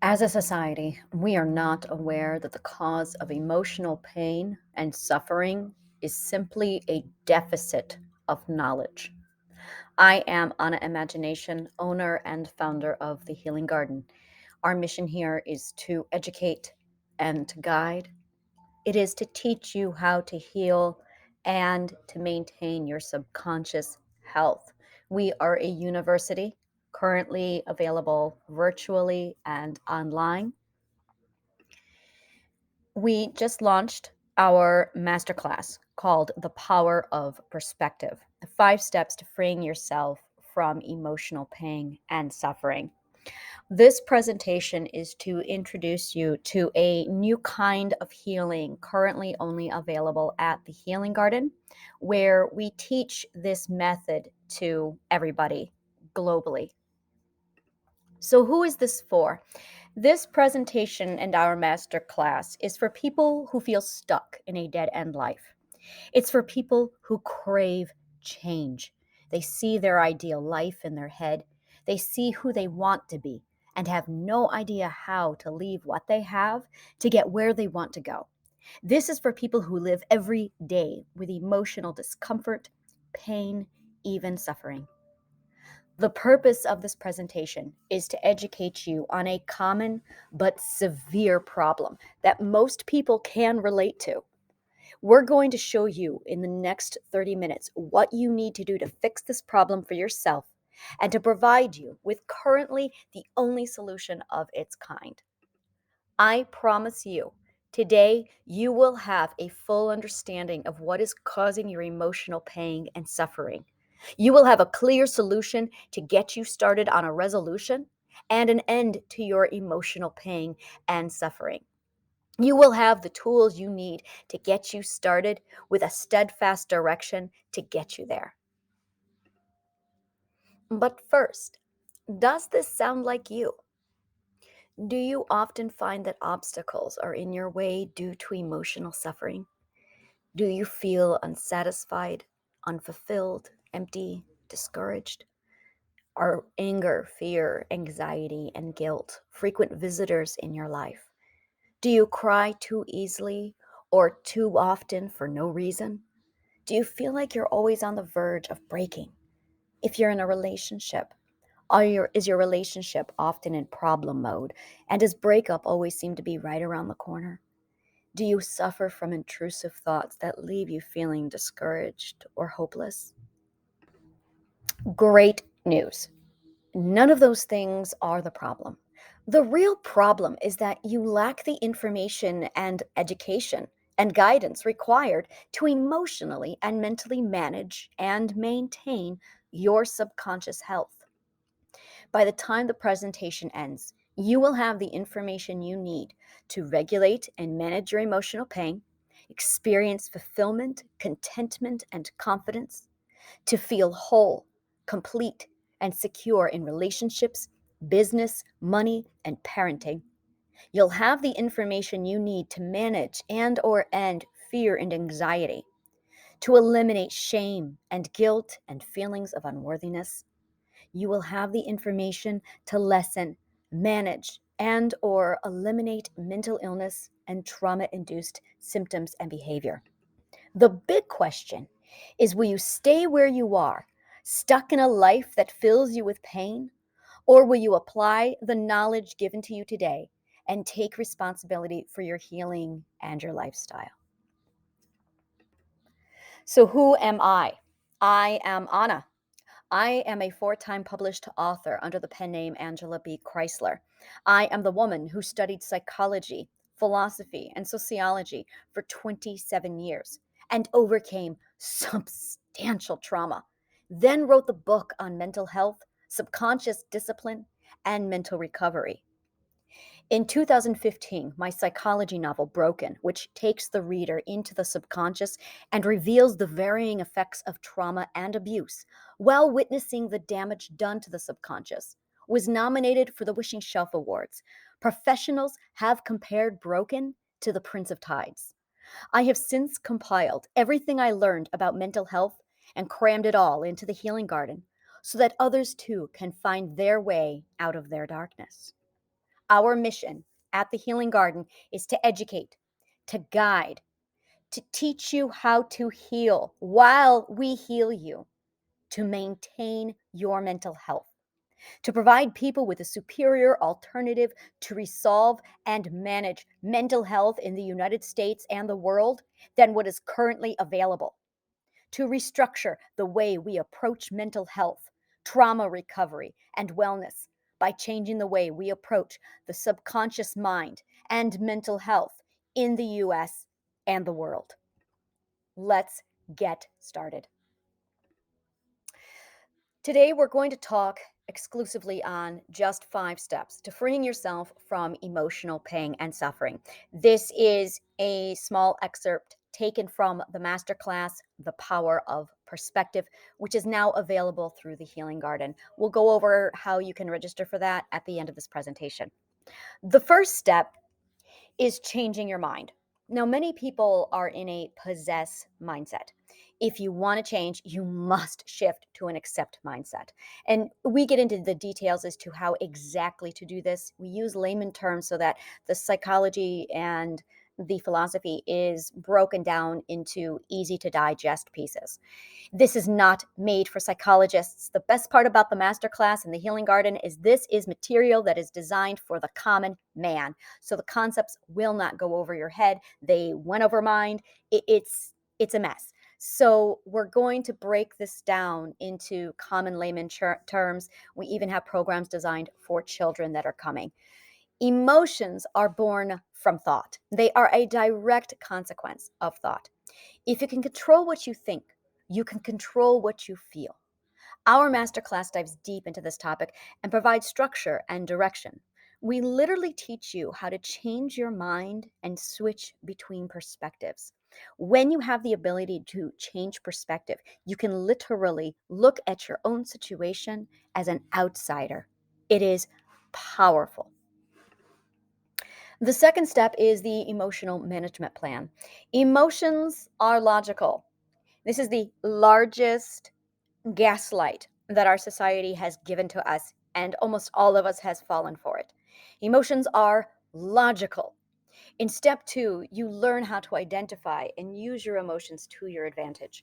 As a society, we are not aware that the cause of emotional pain and suffering is simply a deficit of knowledge. I am Anna Imagination, owner and founder of the Healing Garden. Our mission here is to educate and to guide. It is to teach you how to heal and to maintain your subconscious health. We are a university currently available virtually and online. We just launched our masterclass called The Power of Perspective, the 5 steps to freeing yourself from emotional pain and suffering. This presentation is to introduce you to a new kind of healing currently only available at the Healing Garden, where we teach this method to everybody globally. So, who is this for? This presentation and our master class is for people who feel stuck in a dead end life. It's for people who crave change. They see their ideal life in their head. They see who they want to be and have no idea how to leave what they have to get where they want to go. This is for people who live every day with emotional discomfort, pain, even suffering. The purpose of this presentation is to educate you on a common but severe problem that most people can relate to. We're going to show you in the next 30 minutes what you need to do to fix this problem for yourself and to provide you with currently the only solution of its kind. I promise you, today you will have a full understanding of what is causing your emotional pain and suffering. You will have a clear solution to get you started on a resolution and an end to your emotional pain and suffering. You will have the tools you need to get you started with a steadfast direction to get you there. But first, does this sound like you? Do you often find that obstacles are in your way due to emotional suffering? Do you feel unsatisfied, unfulfilled, empty, discouraged? Are anger, fear, anxiety, and guilt frequent visitors in your life? Do you cry too easily or too often for no reason? Do you feel like you're always on the verge of breaking? If you're in a relationship, is your relationship often in problem mode? And does breakup always seem to be right around the corner? Do you suffer from intrusive thoughts that leave you feeling discouraged or hopeless? Great news. None of those things are the problem. The real problem is that you lack the information and education and guidance required to emotionally and mentally manage and maintain your subconscious health. By the time the presentation ends, you will have the information you need to regulate and manage your emotional pain, experience fulfillment, contentment, and confidence, to feel whole, complete, and secure in relationships, business, money, and parenting. You'll have the information you need to manage and or end fear and anxiety, to eliminate shame and guilt and feelings of unworthiness. You will have the information to lessen, manage, and or eliminate mental illness and trauma-induced symptoms and behavior. The big question is, will you stay where you are, stuck in a life that fills you with pain, or will you apply the knowledge given to you today and take responsibility for your healing and your lifestyle? So who am I? I am Anna. I am a 4-time published author under the pen name Angela B. Chrysler. I am the woman who studied psychology, philosophy, and sociology for 27 years and overcame substantial trauma. Then wrote the book on mental health, subconscious discipline, and mental recovery. In 2015, my psychology novel, Broken, which takes the reader into the subconscious and reveals the varying effects of trauma and abuse while witnessing the damage done to the subconscious, was nominated for the Wishing Shelf Awards. Professionals have compared Broken to The Prince of Tides. I have since compiled everything I learned about mental health and crammed it all into the Healing Garden so that others too can find their way out of their darkness. Our mission at the Healing Garden is to educate, to guide, to teach you how to heal while we heal you, to maintain your mental health, to provide people with a superior alternative to resolve and manage mental health in the United States and the world than what is currently available, to restructure the way we approach mental health, trauma recovery, and wellness by changing the way we approach the subconscious mind and mental health in the US and the world. Let's get started. Today, we're going to talk exclusively on just 5 steps to freeing yourself from emotional pain and suffering. This is a small excerpt taken from the Masterclass, The Power of Perspective, which is now available through the Healing Garden. We'll go over how you can register for that at the end of this presentation. The first step is changing your mind. Now, many people are in a possess mindset. If you want to change, you must shift to an accept mindset. And we get into the details as to how exactly to do this. We use layman terms so that the psychology and the philosophy is broken down into easy to digest pieces. This is not made for psychologists. The best part about the masterclass and the Healing Garden is this is material that is designed for the common man. So the concepts will not go over your head. They went over mine. It's a mess. So we're going to break this down into common layman terms. We even have programs designed for children that are coming. Emotions are born from thought. They are a direct consequence of thought. If you can control what you think, you can control what you feel. Our masterclass dives deep into this topic and provides structure and direction. We literally teach you how to change your mind and switch between perspectives. When you have the ability to change perspective, you can literally look at your own situation as an outsider. It is powerful. The second step is the emotional management plan. Emotions are logical. This is the largest gaslight that our society has given to us, and almost all of us has fallen for it. Emotions are logical. In step 2, you learn how to identify and use your emotions to your advantage.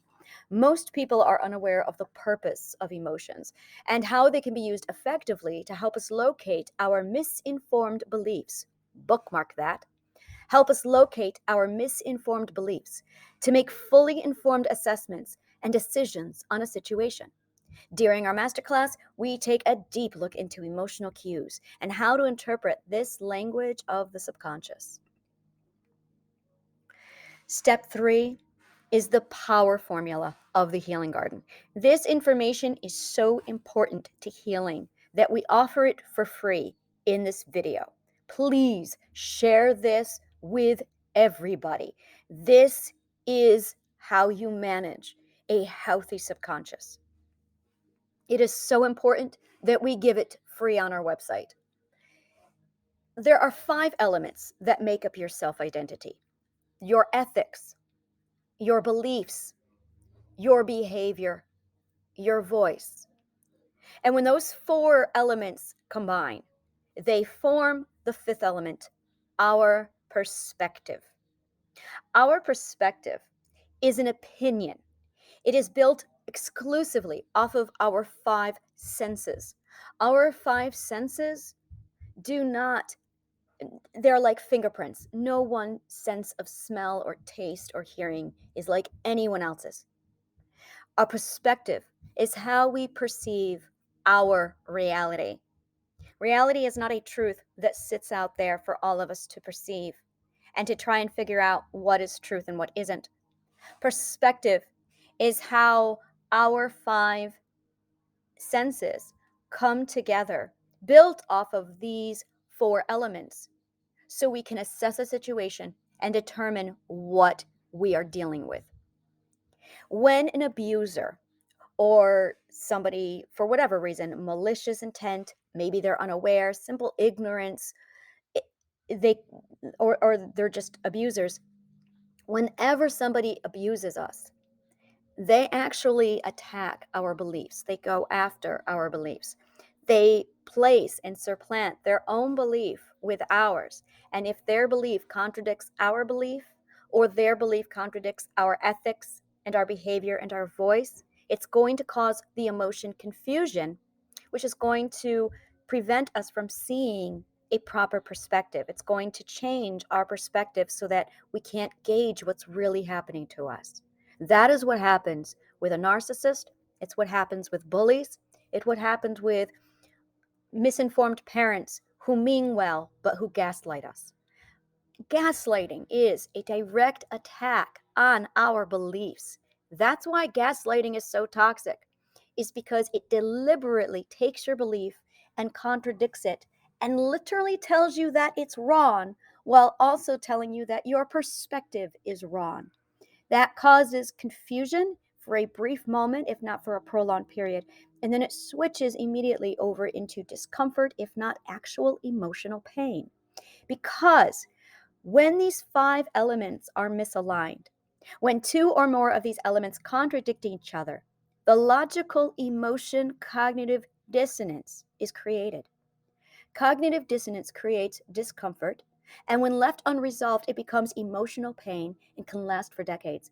Most people are unaware of the purpose of emotions and how they can be used effectively to help us locate our misinformed beliefs. Bookmark that. Help us locate our misinformed beliefs to make fully informed assessments and decisions on a situation. During our masterclass, we take a deep look into emotional cues and how to interpret this language of the subconscious. Step 3 is the power formula of the Healing Garden. This information is so important to healing that we offer it for free in this video. Please share this with everybody. This is how you manage a healthy subconscious. It is so important that we give it free on our website. There are 5 elements that make up your self-identity: your ethics, your beliefs, your behavior, your voice. And when those 4 elements combine, they form the 5th element, our perspective. Our perspective is an opinion. It is built exclusively off of our 5 senses. Our 5 senses do not, they're like fingerprints. No one sense of smell or taste or hearing is like anyone else's. Our perspective is how we perceive our reality. Reality is not a truth that sits out there for all of us to perceive and to try and figure out what is truth and what isn't. Perspective is how our 5 senses come together, built off of these 4 elements, so we can assess a situation and determine what we are dealing with. When an abuser or somebody, for whatever reason, malicious intent, maybe they're unaware, simple ignorance, they or they're just abusers, whenever somebody abuses us, they actually attack our beliefs. They go after our beliefs. They place and supplant their own belief with ours. And if their belief contradicts our belief, or their belief contradicts our ethics and our behavior and our voice, it's going to cause the emotion confusion, which is going to prevent us from seeing a proper perspective. It's going to change our perspective so that we can't gauge what's really happening to us. That is what happens with a narcissist. It's what happens with bullies. It's what happens with misinformed parents who mean well but who gaslight us. Gaslighting is a direct attack on our beliefs. That's why gaslighting is so toxic, is because it deliberately takes your belief and contradicts it and literally tells you that it's wrong while also telling you that your perspective is wrong. That causes confusion for a brief moment, if not for a prolonged period, and then it switches immediately over into discomfort, if not actual emotional pain. Because when these 5 elements are misaligned, when 2 or more of these elements contradict each other, the logical emotion cognitive dissonance is created. Cognitive dissonance creates discomfort, and when left unresolved, it becomes emotional pain and can last for decades.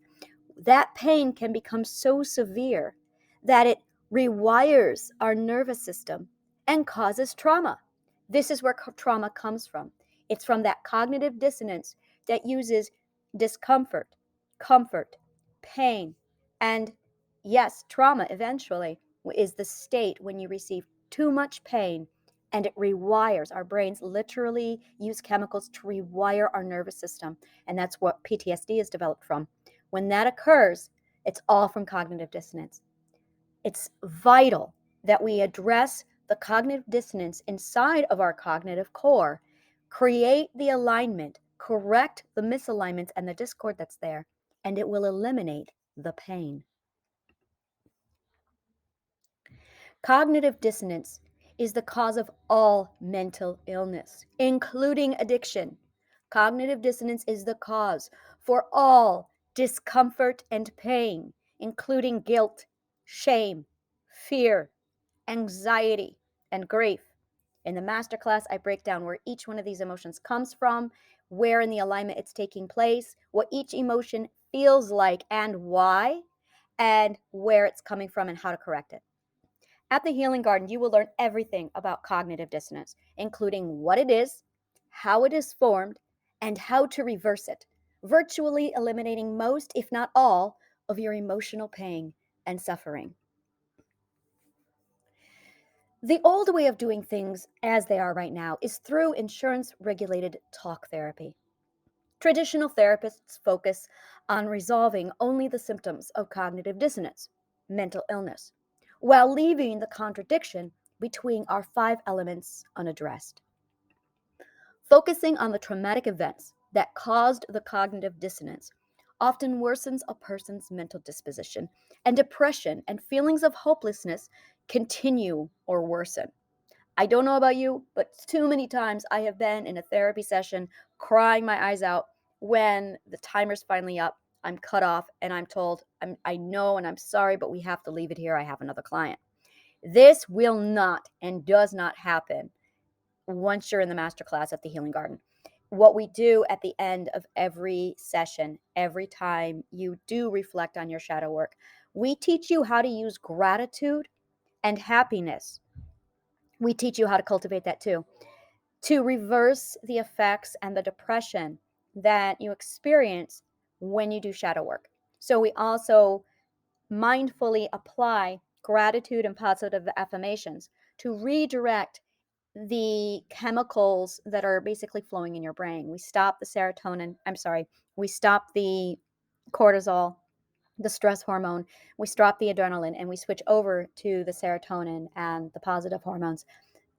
That pain can become so severe that it rewires our nervous system and causes trauma. This is where trauma comes from. It's from that cognitive dissonance that uses discomfort, comfort, pain, and yes, trauma eventually is the state when you receive too much pain and it rewires. Our brains literally use chemicals to rewire our nervous system, and that's what PTSD is developed from. When that occurs, it's all from cognitive dissonance. It's vital that we address the cognitive dissonance inside of our cognitive core, create the alignment, correct the misalignments and the discord that's there, and it will eliminate the pain. Cognitive dissonance is the cause of all mental illness, including addiction. Cognitive dissonance is the cause for all discomfort and pain, including guilt, shame, fear, anxiety, and grief. In the masterclass, I break down where each one of these emotions comes from, where in the alignment it's taking place, what each emotion feels like and why, and where it's coming from and how to correct it. At the Healing Garden, you will learn everything about cognitive dissonance, including what it is, how it is formed, and how to reverse it, virtually eliminating most, if not all, of your emotional pain and suffering. The old way of doing things as they are right now is through insurance-regulated talk therapy. Traditional therapists focus on resolving only the symptoms of cognitive dissonance, mental illness, while leaving the contradiction between our 5 elements unaddressed. Focusing on the traumatic events that caused the cognitive dissonance often worsens a person's mental disposition, and depression and feelings of hopelessness continue or worsen. I don't know about you, but too many times I have been in a therapy session crying my eyes out when the timer's finally up, I'm cut off, and I'm told, I know and I'm sorry, but we have to leave it here. I have another client. This will not and does not happen once you're in the masterclass at the Healing Garden. What we do at the end of every session, every time you do reflect on your shadow work, we teach you how to use gratitude and happiness. We teach you how to cultivate that too, to reverse the effects and the depression that you experience when you do shadow work. So we also mindfully apply gratitude and positive affirmations to redirect the chemicals that are basically flowing in your brain. We stop the serotonin, we stop the cortisol, the stress hormone, we stop the adrenaline, and we switch over to the serotonin and the positive hormones.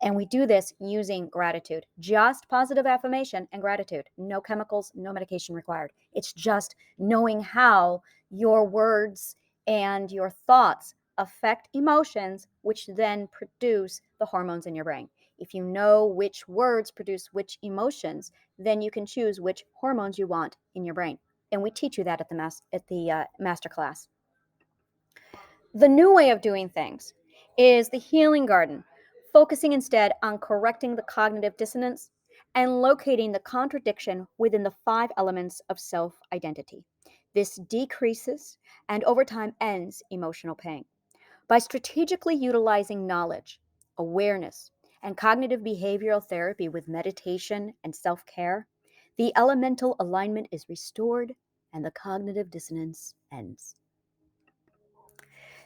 And we do this using gratitude, just positive affirmation and gratitude. No chemicals, no medication required. It's just knowing how your words and your thoughts affect emotions, which then produce the hormones in your brain. If you know which words produce which emotions, then you can choose which hormones you want in your brain. And we teach you that at the master class. The new way of doing things is the Healing Garden focusing instead on correcting the cognitive dissonance and locating the contradiction within the 5 elements of self identity. This decreases and over time ends emotional pain. By strategically utilizing knowledge, awareness, and cognitive behavioral therapy with meditation and self care, the elemental alignment is restored and the cognitive dissonance ends.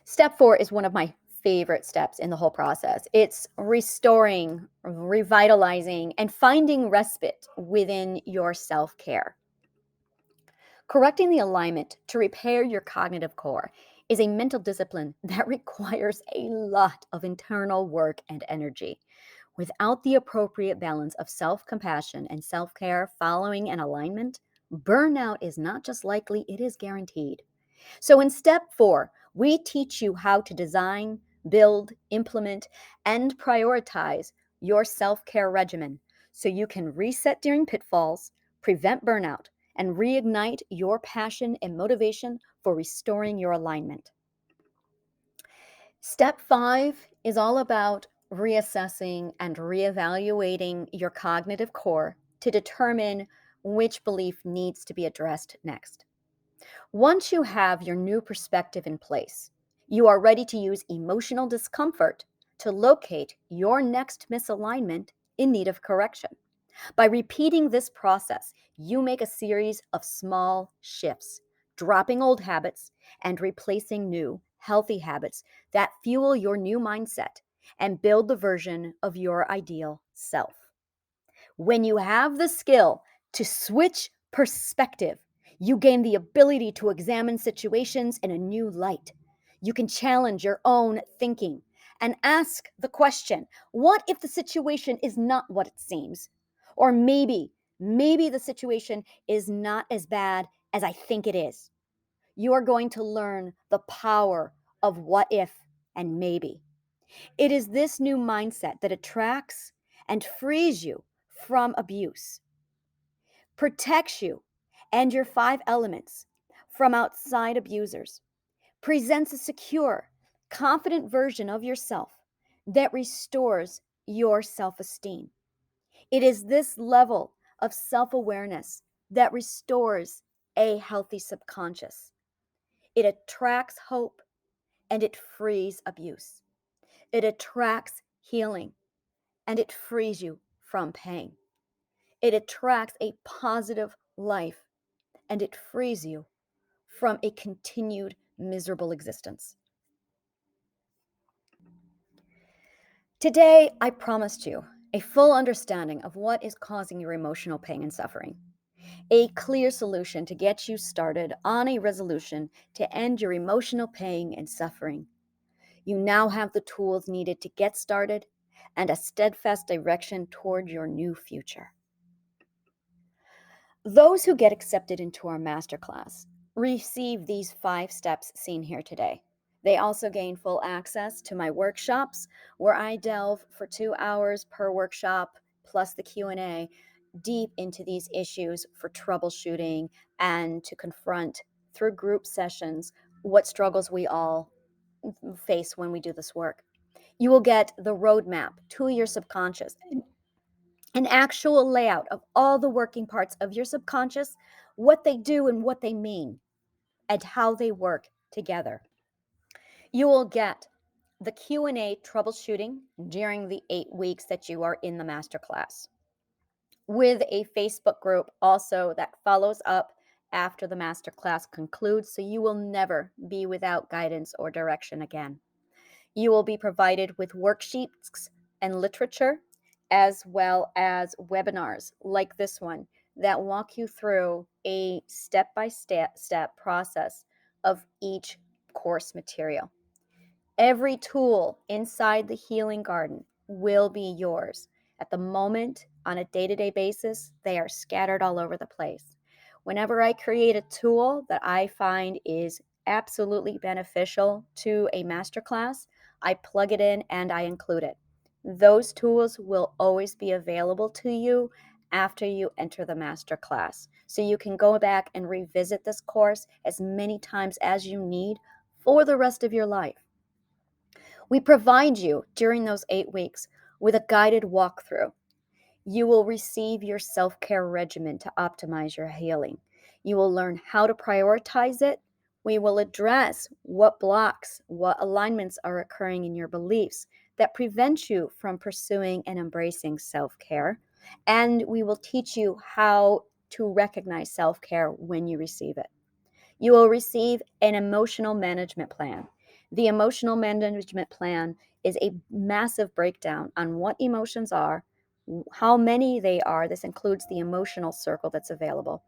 Step 4 is one of my favorite steps in the whole process. It's restoring, revitalizing, and finding respite within your self care. Correcting the alignment to repair your cognitive core is a mental discipline that requires a lot of internal work and energy. Without the appropriate balance of self compassion and self care following an alignment, burnout is not just likely, it is guaranteed. So, in step 4, we teach you how to design, build, implement, and prioritize your self care regimen so you can reset during pitfalls, prevent burnout, and reignite your passion and motivation for restoring your alignment. Step 5 is all about reassessing and reevaluating your cognitive core to determine which belief needs to be addressed next. Once you have your new perspective in place, you are ready to use emotional discomfort to locate your next misalignment in need of correction. By repeating this process, you make a series of small shifts, dropping old habits and replacing new, healthy habits that fuel your new mindset and build the version of your ideal self. When you have the skill to switch perspective, you gain the ability to examine situations in a new light. You can challenge your own thinking and ask the question, what if the situation is not what it seems? Or maybe the situation is not as bad as I think it is. You are going to learn the power of what if and maybe. It is this new mindset that attracts and frees you from abuse, protects you and your 5 elements from outside abusers, presents a secure, confident version of yourself that restores your self esteem. It is this level of self awareness that restores a healthy subconscious. It attracts hope and it frees abuse. It attracts healing and it frees you from pain. It attracts a positive life and it frees you from a continued miserable existence. Today, I promised you a full understanding of what is causing your emotional pain and suffering, a clear solution to get you started on a resolution to end your emotional pain and suffering. You now have the tools needed to get started and a steadfast direction toward your new future. Those who get accepted into our masterclass receive these 5 steps seen here today. They also gain full access to my workshops where I delve for 2 hours per workshop plus the Q&A deep into these issues for troubleshooting and to confront through group sessions what struggles we all face when we do this work. You will get the roadmap to your subconscious, an actual layout of all the working parts of your subconscious, what they do and what they mean, and how they work together. You will get the Q&A troubleshooting during the 8 weeks that you are in the masterclass, with a Facebook group also that follows up after the masterclass concludes, so you will never be without guidance or direction again. You will be provided with worksheets and literature, as well as webinars like this one that walk you through a step-by-step process of each course material. Every tool inside the healing garden will be yours. At the moment, on a day-to-day basis, they are scattered all over the place. Whenever I create a tool that I find is absolutely beneficial to a masterclass, I plug it in and I include it. Those tools will always be available to you after you enter the masterclass. So you can go back and revisit this course as many times as you need for the rest of your life. We provide you during those 8 weeks with a guided walkthrough. You will receive your self care regimen to optimize your healing. You will learn how to prioritize it. We will address what blocks, what alignments are occurring in your beliefs that prevent you from pursuing and embracing self care. And we will teach you how to recognize self care when you receive it. You will receive an emotional management plan. The emotional management plan is a massive breakdown on what emotions are, how many they are. This includes the emotional circle that's available.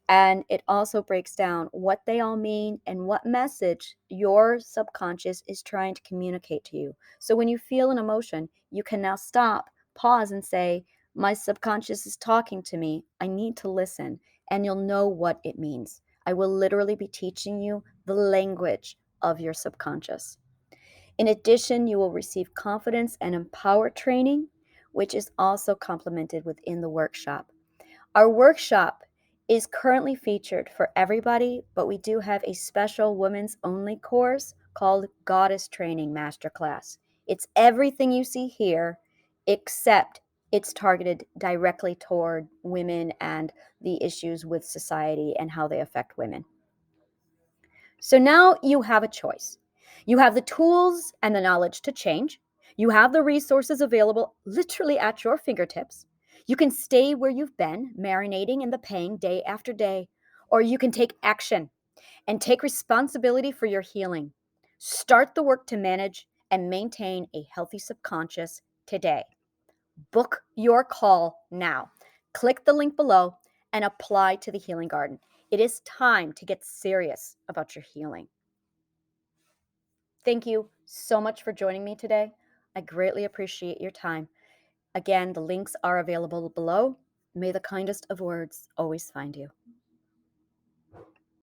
And it also breaks down what they all mean and what message your subconscious is trying to communicate to you. So when you feel an emotion, you can now stop, pause, and say, my subconscious is talking to me. I need to listen. And you'll know what it means. I will literally be teaching you the language of your subconscious. In addition, you will receive confidence and empower training, which is also complemented within the workshop. Our workshop is currently featured for everybody, but we do have a special women's only course called Goddess Training Masterclass. It's everything you see here, except it's targeted directly toward women and the issues with society and how they affect women. So now you have a choice. You have the tools and the knowledge to change. You have the resources available literally at your fingertips. You can stay where you've been, marinating in the pain day after day, or you can take action and take responsibility for your healing. Start the work to manage and maintain a healthy subconscious today. Book your call now. Click the link below and apply to the Healing Garden. It is time to get serious about your healing. Thank you so much for joining me today. I greatly appreciate your time. Again, the links are available below. May the kindest of words always find you.